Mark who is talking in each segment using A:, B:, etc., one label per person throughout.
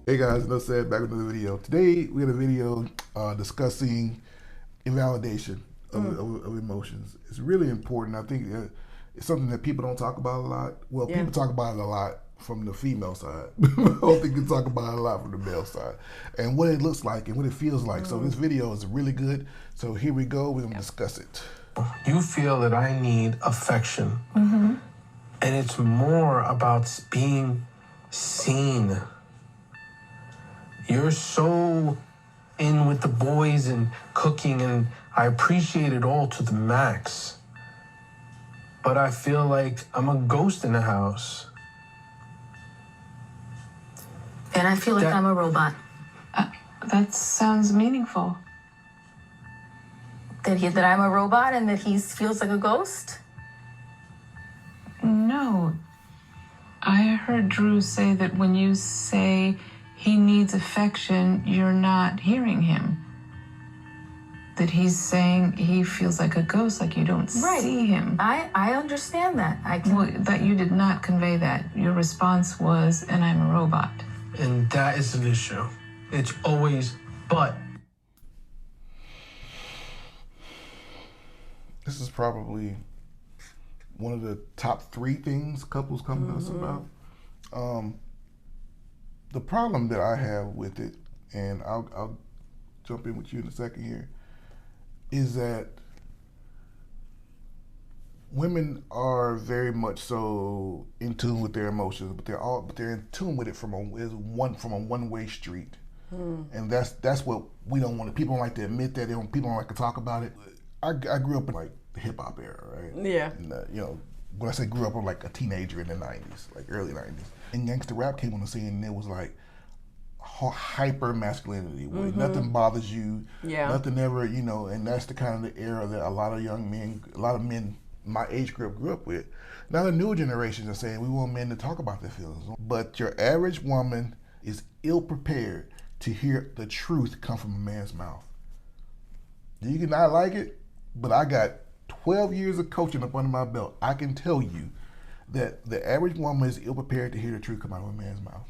A: Hey guys, no said back with another video. Today we had a video discussing invalidation of emotions. It's really important. I think it's something that people don't talk about a lot. Well, people talk about it a lot from the female side. I don't think you talk about it a lot from the male side. And what it looks like and what it feels like. So this video is really good. So here we go. We're going to discuss it.
B: You feel that I need affection. And it's more about being seen. You're so in with the boys and cooking, and I appreciate it all to the max. But I feel like I'm a ghost in the house.
C: And I feel like I'm a robot.
D: That sounds meaningful.
C: That I'm a robot and that he feels like a ghost?
D: No. I heard Drew say that when you say he needs affection, you're not hearing him. That he's saying he feels like a ghost, like you don't see him.
C: I understand that.
D: Well, that you did not convey that. Your response was, and I'm a robot.
B: And that is an issue. It's always but.
A: This is probably one of the top 3 things couples come to us about. The problem that I have with it, and I'll jump in with you in a second here, is that women are very much so in tune with their emotions, but they're in tune with it from a one-way street, and that's what we don't want. People don't like to admit that. People don't like to talk about it. I grew up in like the hip hop era, right?
E: Yeah.
A: And, when I say grew up, I'm like a teenager in the '90s, like early '90s. And gangster rap came on the scene, and it was like hyper masculinity, where nothing bothers you, nothing ever, and that's the kind of the era that a lot of men my age group grew up with. Now the newer generations are saying we want men to talk about their feelings, but your average woman is ill prepared to hear the truth come from a man's mouth. You can not like it, but I got 12 years of coaching up under my belt. I can tell you that the average woman is ill prepared to hear the truth come out of a man's mouth.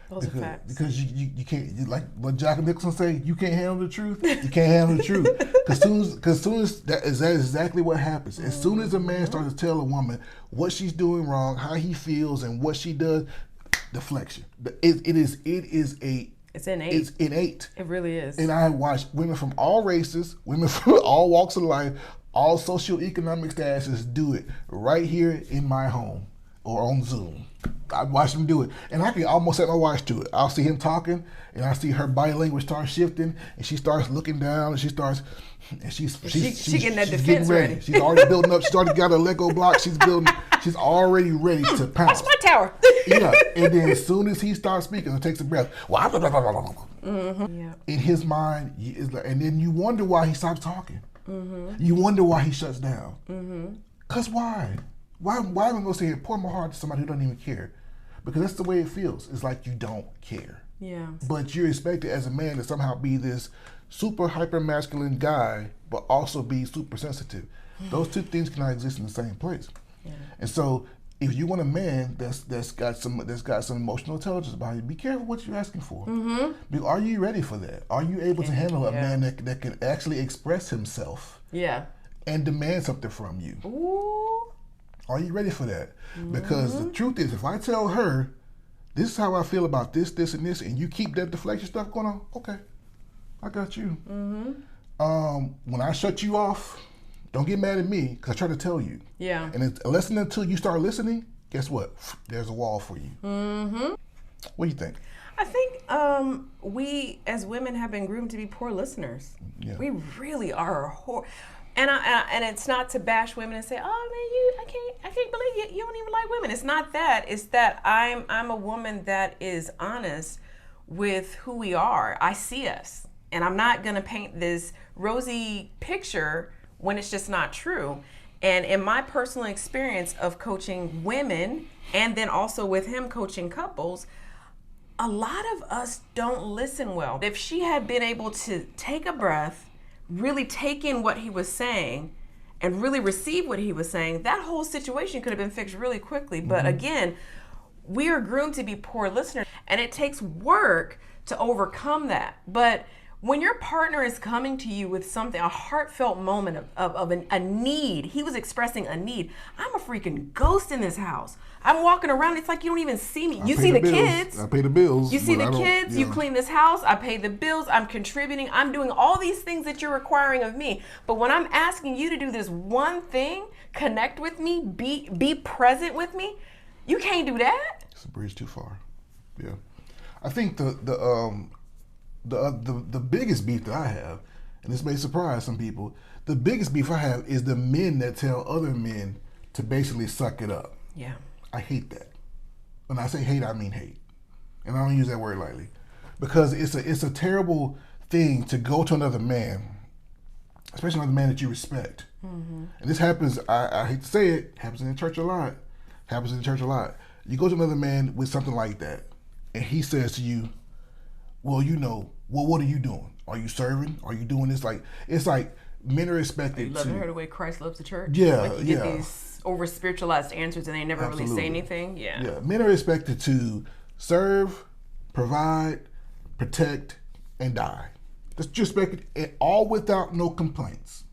E: Those are facts.
A: Because you can't, like what Jack Nicholson say, you can't handle the truth. You can't handle the truth. Because soon as that is exactly what happens. As soon as a man starts to tell a woman what she's doing wrong, how he feels, and what she does, deflection. It is
E: It's innate.
A: It's innate.
E: It really is.
A: And I watch women from all races, women from all walks of life, all socioeconomic statuses do it right here in my home or on Zoom. I watch them do it, and I can almost set my watch to it. I'll see him talking, and I see her body language start shifting, and she starts looking down, and she's
E: getting that defense ready.
A: She's already building up. She's already got a Lego block. She's already ready to pounce.
E: That's my tower.
A: Yeah, and then as soon as he starts speaking and takes a breath, in his mind, and then you wonder why he stops talking. You wonder why he shuts down. Cause why? Why am I gonna say pour my heart to somebody who doesn't even care? Because that's the way it feels. It's like you don't care.
E: Yeah.
A: But you're expected as a man to somehow be this super hyper masculine guy, but also be super sensitive. Those two things cannot exist in the same place. Yeah. And so, if you want a man that's got some emotional intelligence behind you, be careful what you're asking for. Are you ready for that? Are you able to handle a man that can actually express himself?
E: Yeah.
A: And demand something from you?
E: Ooh.
A: Are you ready for that? Because the truth is, if I tell her, this is how I feel about this, and this, and you keep that deflection stuff going on, okay, I got you. When I shut you off, don't get mad at me, because I try to tell you.
E: Yeah.
A: And unless and until you start listening, guess what? There's a wall for you. What do you think?
E: I think we as women have been groomed to be poor listeners.
A: Yeah.
E: We really are and it's not to bash women and say, oh man, I can't believe you don't even like women. It's not that. It's that I'm a woman that is honest with who we are. I see us, and I'm not gonna paint this rosy picture when it's just not true. And in my personal experience of coaching women, and then also with him coaching couples, a lot of us don't listen well. If she had been able to take a breath, really take in what he was saying, and really receive what he was saying, that whole situation could have been fixed really quickly. But again, we are groomed to be poor listeners, and it takes work to overcome that. But when your partner is coming to you with something, a heartfelt moment of a need, he was expressing a need. I'm a freaking ghost in this house. I'm walking around, it's like you don't even see me. You see the kids.
A: I pay the bills.
E: You see the kids, you clean this house, I pay the bills, I'm contributing, I'm doing all these things that you're requiring of me. But when I'm asking you to do this one thing, connect with me, be present with me, you can't do that.
A: It's a bridge too far. Yeah. I think the biggest beef that I have, and this may surprise some people, the biggest beef I have is the men that tell other men to basically suck it up.
E: Yeah.
A: I hate that. When I say hate, I mean hate. And I don't use that word lightly. Because it's a terrible thing to go to another man, especially another man that you respect. Mm-hmm. And this happens, I hate to say it, happens in the church a lot. You go to another man with something like that, and he says to you, well, what are you doing? Are you serving? Are you doing this? Like, it's like men are expected to.
E: Love to hear the way Christ loves the church.
A: Yeah,
E: like you get these over spiritualized answers and they never really say anything. Yeah.
A: Men are expected to serve, provide, protect, and die. That's just expected, and all without no complaints.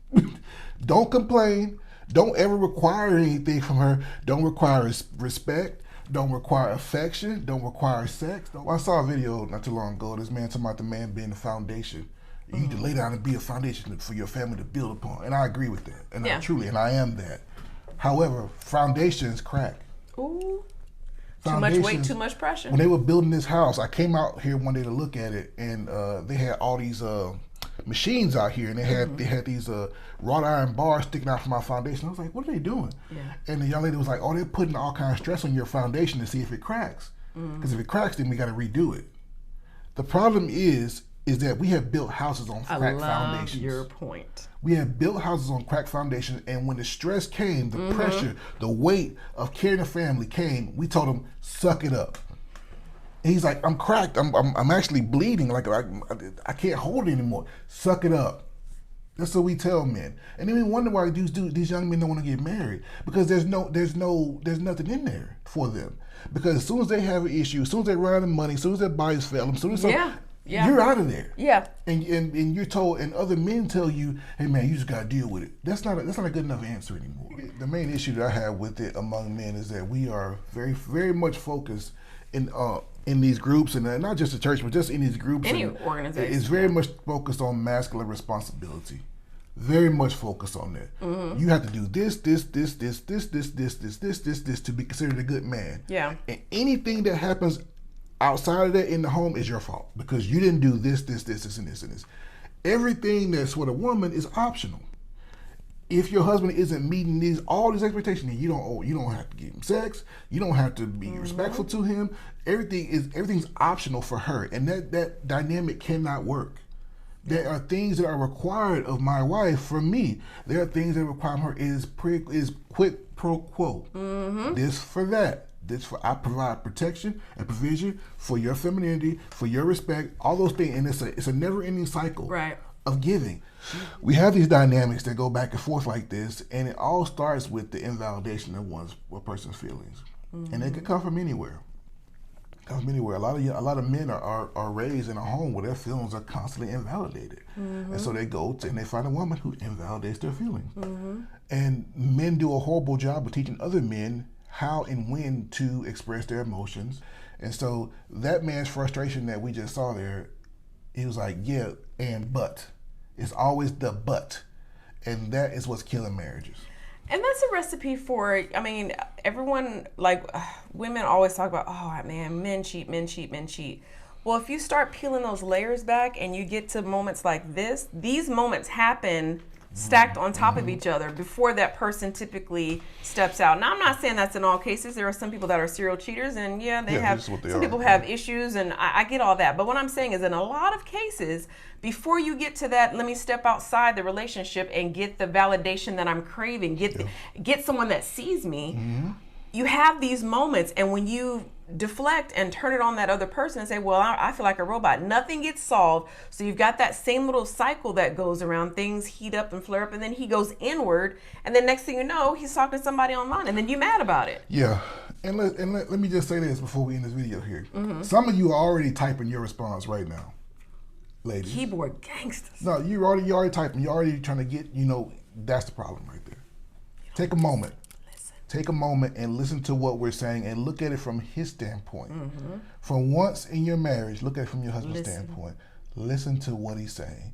A: Don't complain. Don't ever require anything from her. Don't require respect. Don't require affection. Don't require sex. I saw a video not too long ago. This man talking about the man being the foundation. You need to lay down and be a foundation for your family to build upon. And I agree with that. And I am that. However, foundations crack.
E: Ooh. Too much weight, too much pressure.
A: When they were building this house, I came out here one day to look at it, and they had all these machines out here, and they had these wrought iron bars sticking out from my foundation. I was like, what are they doing? Yeah. And the young lady was like, oh, they're putting all kinds of stress on your foundation to see if it cracks. Because if it cracks, then we got to redo it. The problem is that we have built houses on cracked foundations.
E: I love your point.
A: We have built houses on cracked foundations, and when the stress came, the pressure, the weight of carrying a family came, we told him, suck it up. And he's like, I'm cracked. I'm actually bleeding. Like I can't hold it anymore. Suck it up. That's what we tell men. And then we wonder why these young men don't want to get married, because there's nothing in there for them. Because as soon as they have an issue, as soon as they run out of money, as soon as their bodies fail them, as soon as you're out of there.
E: Yeah.
A: And you're told, and other men tell you, hey man, you just gotta deal with it. That's not a good enough answer anymore. The main issue that I have with it among men is that we are very, very much focused in these groups, and not just the church, but just in these groups.
E: Any organization.
A: It's very much focused on masculine responsibility. Very much focused on that. Mm-hmm. You have to do this to be considered a good man.
E: Yeah.
A: And anything that happens outside of that in the home is your fault, because you didn't do this, and this. Everything that's with a woman is optional. If your husband isn't meeting all these expectations, then you don't have to give him sex. You don't have to be respectful to him. Everything's optional for her, and that dynamic cannot work. There are things that are required of my wife for me. There are things that require her is quid pro quo. Mm-hmm. This for that. I provide protection and provision for your femininity, for your respect, all those things, and it's a never-ending cycle of giving. We have these dynamics that go back and forth like this, and it all starts with the invalidation of a person's feelings, and they can come from anywhere. A lot of men are raised in a home where their feelings are constantly invalidated, and so they go and they find a woman who invalidates their feelings, and men do a horrible job of teaching other men how and when to express their emotions. And so that man's frustration that we just saw there, he was like, yeah, but. It's always the but. And that is what's killing marriages.
E: And that's a recipe for, everyone, women always talk about, oh man, men cheat. Well, if you start peeling those layers back and you get to moments like this, these moments happen stacked on top of each other before that person typically steps out. Now, I'm not saying that's in all cases. There are some people that are serial cheaters, and some people have issues, and I get all that. But what I'm saying is, in a lot of cases, before you get to that, let me step outside the relationship and get the validation that I'm craving, get someone that sees me, you have these moments, and when you deflect and turn it on that other person and say, well, I feel like a robot, nothing gets solved. So you've got that same little cycle that goes around, things heat up and flare up, and then he goes inward, and then next thing you know, he's talking to somebody online, and then you're mad about it.
A: Yeah, And let me just say this before we end this video here. Some of you are already typing your response right now, ladies.
E: Keyboard gangsters.
A: No, you're already typing. You're already trying to get, that's the problem right there. Take a moment. Take a moment and listen to what we're saying and look at it from his standpoint. For once in your marriage, look at it from your husband's standpoint. Listen to what he's saying.